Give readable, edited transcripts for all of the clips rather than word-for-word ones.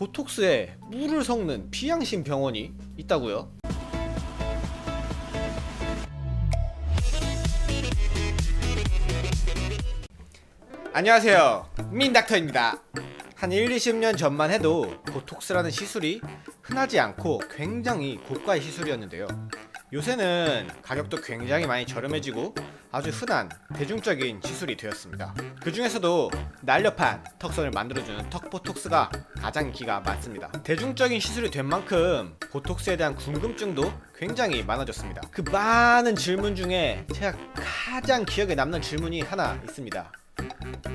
보톡스에 물을 섞는 비양심 병원이 있다고요? 안녕하세요, 민닥터입니다. 한 1-20년 전만 해도 보톡스라는 시술이 흔하지 않고 굉장히 고가의 시술이었는데요. 요새는 가격도 굉장히 많이 저렴해지고 아주 흔한 대중적인 시술이 되었습니다. 그 중에서도 날렵한 턱선을 만들어주는 턱보톡스가 가장 인기가 많습니다. 대중적인 시술이 된 만큼 보톡스에 대한 궁금증도 굉장히 많아졌습니다. 그 많은 질문 중에 제가 가장 기억에 남는 질문이 하나 있습니다.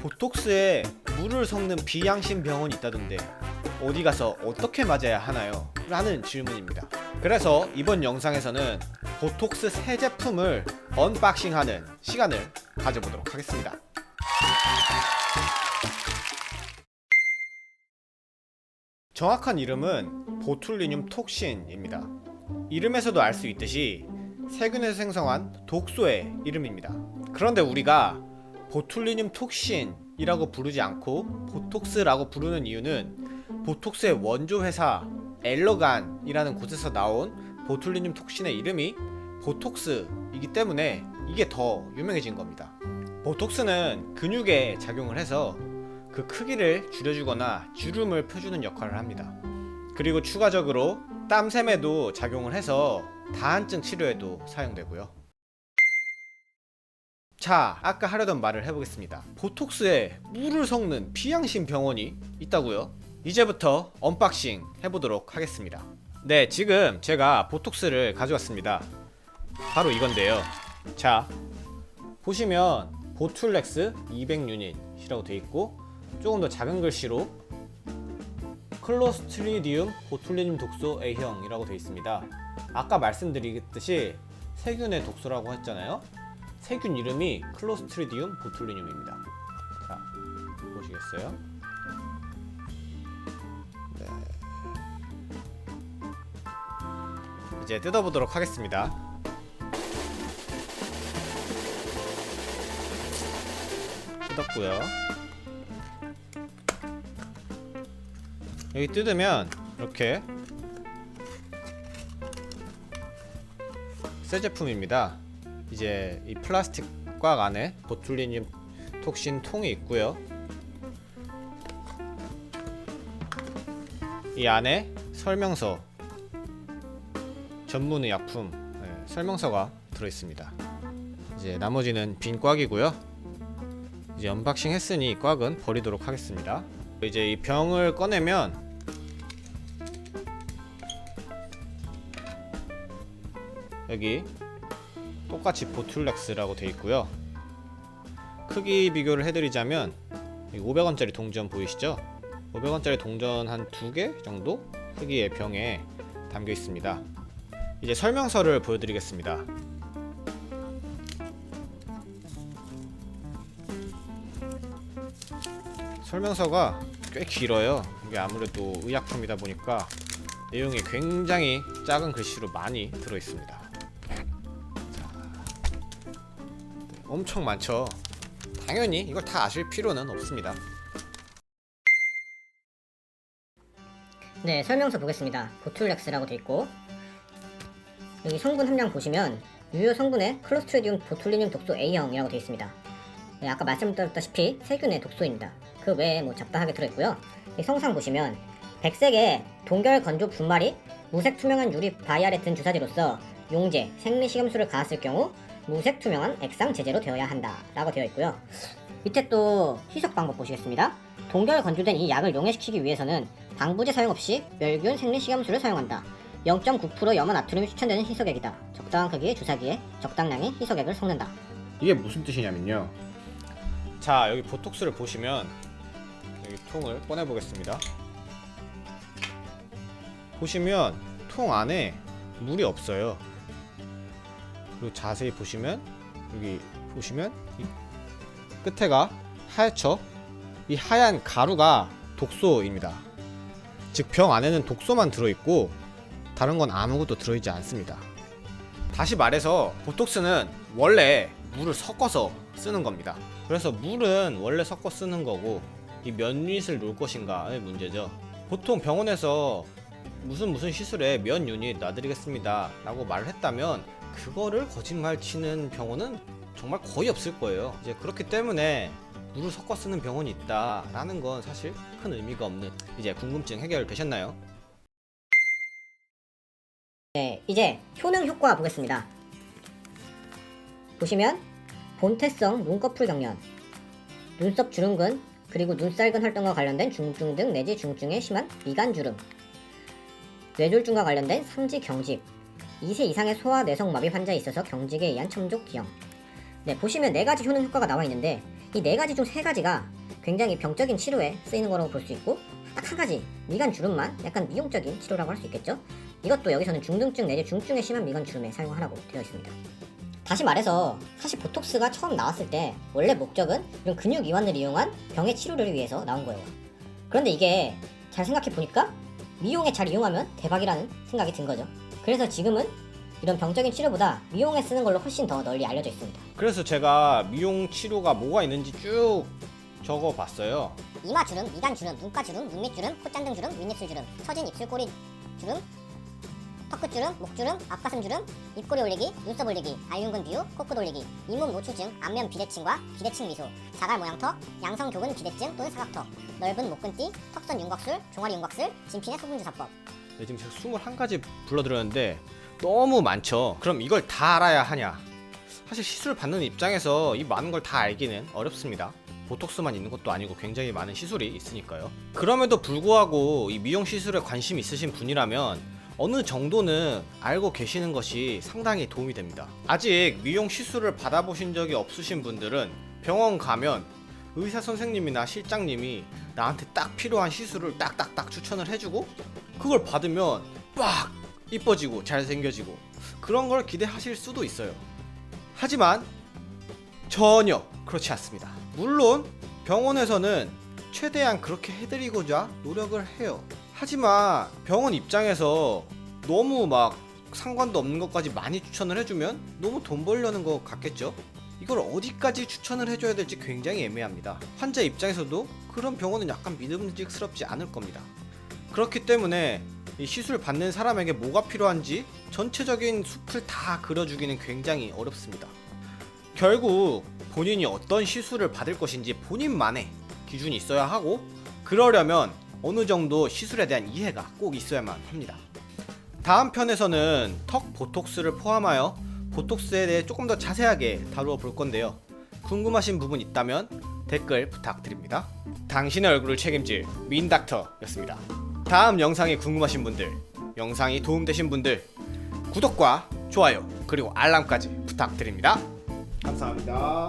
보톡스에 물을 섞는 비양심 병원이 있다던데 어디 가서 어떻게 맞아야 하나요? 라는 질문입니다. 그래서 이번 영상에서는 보톡스 새 제품을 언박싱하는 시간을 가져보도록 하겠습니다. 정확한 이름은 보툴리늄 톡신입니다. 이름에서도 알 수 있듯이 세균에서 생성한 독소의 이름입니다. 그런데 우리가 보툴리늄 톡신이라고 부르지 않고 보톡스라고 부르는 이유는 보톡스의 원조 회사 엘러간이라는 곳에서 나온 보툴리늄 톡신의 이름이 보톡스이기 때문에 이게 더 유명해진 겁니다. 보톡스는 근육에 작용을 해서 그 크기를 줄여주거나 주름을 펴주는 역할을 합니다. 그리고 추가적으로 땀샘에도 작용을 해서 다한증 치료에도 사용되고요. 자, 아까 하려던 말을 해보겠습니다. 보톡스에 물을 섞는 비양심 병원이 있다고요? 이제부터 언박싱 해보도록 하겠습니다. 네, 지금 제가 보톡스를 가져왔습니다. 바로 이건데요. 자, 보시면 보툴렉스 200유닛이라고 되어있고 조금 더 작은 글씨로 클로스트리디움 보툴리늄 독소 A형이라고 되어있습니다. 아까 말씀드리듯이 세균의 독소라고 했잖아요. 세균 이름이 클로스트리디움 보툴리늄입니다. 자, 보시겠어요? 네. 이제 뜯어보도록 하겠습니다. 뜯었고요. 여기 뜯으면 이렇게 새 제품입니다. 이제 이 플라스틱 꽉 안에 보툴리늄 톡신 통이 있고요. 이 안에 설명서, 전문의 약품 설명서가 들어있습니다. 이제 나머지는 빈 꽉이고요. 이제 언박싱 했으니 꽉은 버리도록 하겠습니다. 이제 이 병을 꺼내면 여기 똑같이 보툴렉스라고 되어 있고요. 크기 비교를 해드리자면 500원짜리 동전 보이시죠? 500원짜리 동전 한 2개 정도 크기의 병에 담겨 있습니다. 이제 설명서를 보여드리겠습니다. 설명서가 꽤 길어요. 이게 아무래도 의약품이다 보니까 내용이 굉장히 작은 글씨로 많이 들어 있습니다. 엄청 많죠. 당연히 이걸 다 아실 필요는 없습니다. 네, 설명서 보겠습니다. 보툴렉스라고 되어 있고 여기 성분 함량 보시면 유효 성분에 클로스트리디움 보툴리늄 독소 A형이라고 되어 있습니다. 네, 아까 말씀드렸다시피 세균의 독소입니다. 그 외에 적당하게 들어있고요. 이 성상 보시면 백색의 동결 건조 분말이 무색 투명한 유리 바이알에 든 주사제로서 용제, 생리식염수를 가했을 경우 무색 투명한 액상 제제로 되어야 한다 라고 되어 있고요. 밑에 또 희석 방법 보시겠습니다. 동결 건조된 이 약을 용해시키기 위해서는 방부제 사용 없이 멸균 생리식염수를 사용한다. 0.9% 염화 나트륨이 추천되는 희석액이다. 적당한 크기의 주사기에 적당량의 희석액을 섞는다. 이게 무슨 뜻이냐면요. 자, 여기 보톡스를 보시면 여기 통을 꺼내 보겠습니다. 보시면 통 안에 물이 없어요. 그리고 자세히 보시면 여기 보시면 이 끝에가 하얗죠? 이 하얀 가루가 독소입니다. 즉 병 안에는 독소만 들어있고 다른 건 아무것도 들어있지 않습니다. 다시 말해서 보톡스는 원래 물을 섞어서 쓰는 겁니다. 그래서 물은 원래 섞어 쓰는 거고 이 몇 유닛을 놓을 것인가의 문제죠. 보통 병원에서 무슨 시술에 몇 유닛 놔드리겠습니다 라고 말을 했다면 그거를 거짓말 치는 병원은 정말 거의 없을 거예요. 이제 그렇기 때문에 물을 섞어 쓰는 병원이 있다라는 건 사실 큰 의미가 없는, 이제 궁금증 해결되셨나요? 네, 이제 효능 효과 보겠습니다. 보시면 본태성 눈꺼풀 경련, 눈썹 주름근, 그리고 눈살근 활동과 관련된 중증 등 내지 중증의 심한 미간 주름, 뇌졸중과 관련된 삼지 경직, 2세 이상의 소아 뇌성마비 환자에 있어서 경직에 의한 첨족 기형. 네, 보시면 4가지 효능 효과가 나와 있는데 이 4가지 중 3가지가 굉장히 병적인 치료에 쓰이는 거라고 볼 수 있고, 딱 1가지 미간 주름만 약간 미용적인 치료라고 할 수 있겠죠. 이것도 여기서는 중등증 내지 중증의 심한 미간 주름에 사용하라고 되어 있습니다. 다시 말해서 사실 보톡스가 처음 나왔을 때 원래 목적은 이런 근육 이완을 이용한 병의 치료를 위해서 나온 거예요. 그런데 이게 잘 생각해 보니까 미용에 잘 이용하면 대박이라는 생각이 든 거죠. 그래서 지금은 이런 병적인 치료보다 미용에 쓰는 걸로 훨씬 더 널리 알려져 있습니다. 그래서 제가 미용 치료가 뭐가 있는지 쭉 적어봤어요. 이마 주름, 미간 주름, 눈가 주름, 눈밑 주름, 콧잔등 주름, 윗입술 주름, 처진 입술 꼬리 주름, 턱끝 주름, 목 주름, 앞가슴 주름, 입꼬리 올리기, 눈썹 올리기, 알륜근 비유, 코끝 올리기, 잇몸 노출증, 안면 비대칭과 비대칭 미소, 자갈 모양턱, 양성 교근 비대증 또는 사각턱, 넓은 목근띠, 턱선 윤곽술, 종아리 윤곽술, 진피의 소금주사법. 네, 지금 제가 21가지 불러드렸는데 너무 많죠. 그럼 이걸 다 알아야 하냐? 사실 시술 받는 입장에서 이 많은 걸 다 알기는 어렵습니다. 보톡스만 있는 것도 아니고 굉장히 많은 시술이 있으니까요. 그럼에도 불구하고 이 미용 시술에 관심 있으신 분이라면 어느 정도는 알고 계시는 것이 상당히 도움이 됩니다. 아직 미용 시술을 받아보신 적이 없으신 분들은 병원 가면 의사 선생님이나 실장님이 나한테 딱 필요한 시술을 딱딱딱 추천을 해주고 그걸 받으면 빡 이뻐지고 잘생겨지고 그런 걸 기대하실 수도 있어요. 하지만 전혀 그렇지 않습니다. 물론 병원에서는 최대한 그렇게 해드리고자 노력을 해요. 하지만 병원 입장에서 너무 막 상관도 없는 것까지 많이 추천을 해주면 너무 돈 벌려는 것 같겠죠? 이걸 어디까지 추천을 해줘야 될지 굉장히 애매합니다. 환자 입장에서도 그런 병원은 약간 믿음직스럽지 않을 겁니다. 그렇기 때문에 이 시술 받는 사람에게 뭐가 필요한지 전체적인 숲을 다 그려주기는 굉장히 어렵습니다. 결국 본인이 어떤 시술을 받을 것인지 본인만의 기준이 있어야 하고, 그러려면 어느 정도 시술에 대한 이해가 꼭 있어야만 합니다. 다음 편에서는 턱 보톡스를 포함하여 보톡스에 대해 조금 더 자세하게 다루어 볼 건데요. 궁금하신 부분 있다면 댓글 부탁드립니다. 당신의 얼굴을 책임질 민닥터였습니다. 다음 영상이 궁금하신 분들, 영상이 도움되신 분들 구독과 좋아요 그리고 알람까지 부탁드립니다. 감사합니다.